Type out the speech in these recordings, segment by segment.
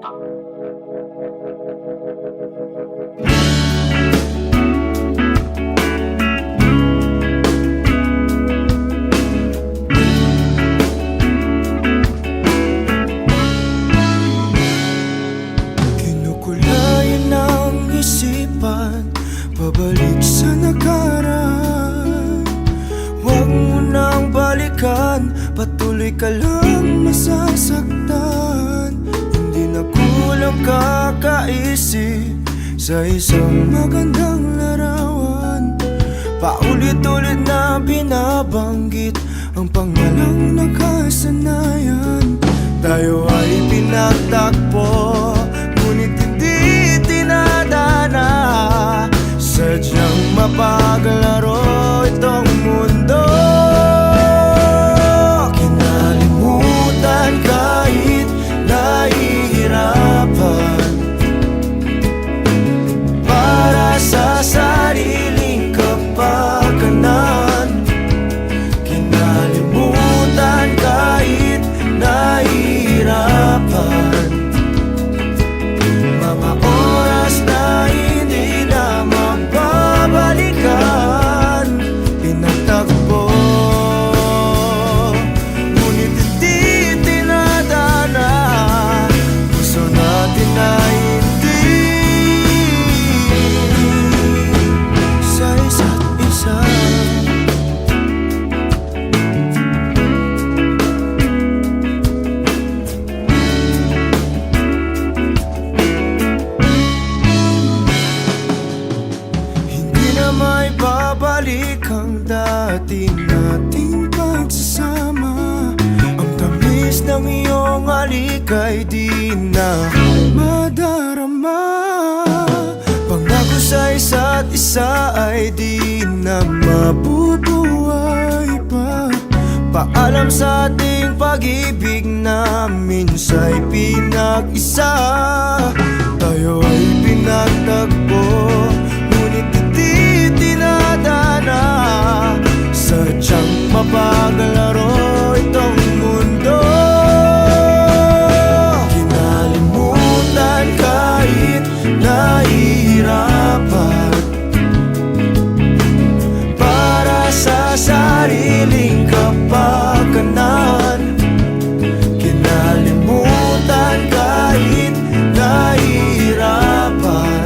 Kinukulayan ng isipan, pabalik sa nakaraan. Huwag mo nang balikan, patuloy ka lang masasaktan. Hindi na kulang kakaisip sa isang magandang larawan. Paulit-ulit na binabanggit ang pangalang nakasanayan. Tayo ay pinagtagpo, ngunit hindi tinadana. Sadyang mapaglaro itong mundo. Kinalimutan kahit nahihirapan, para sa sariling kapakanan. Kinalimutan kahit nahihirapan, mga oras na hindi na mababalikan. Pinagtagpo, ngunit hindi tinadana. Gusto natin na hindi sa isa't isa. May babalik ang dati nating pagsasama. Ang tamis ng iyong halik ay di na madarama. Pangako sa isa't isa ay di na mabubuhay pa. Paalam sa ating pag-ibig na minsa'y pinag-isa. Tayo ay pinagtagpo, ngunit hindi tinadana. Sadyang mapaglaro itong mundo. Kinalimutan kahit nahihirapan, para sa sariling kapakanan. Kinalimutan kahit nahihirapan,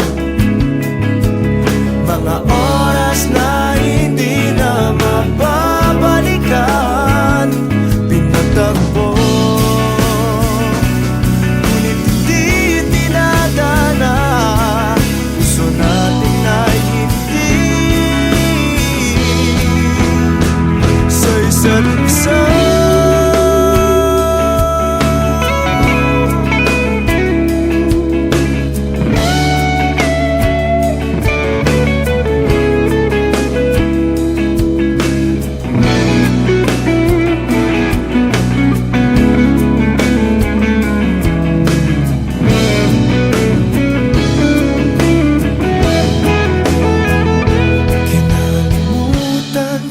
mga oras na hindi na mababalikan. Pinagtagpo, ngunit hindi tinadana. Gusto natin na hindi sa isa't isa.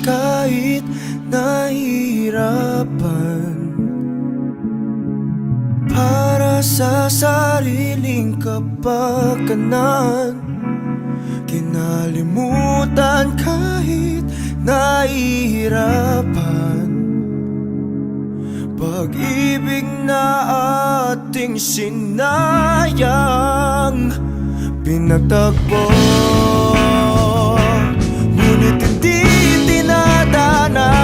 Kahit nahihirapan, para sa sariling kapakanan. Kinalimutan kahit nahihirapan, pag-ibig na ating sinayang. Pinagtagpo, ngunit hindi tinadana.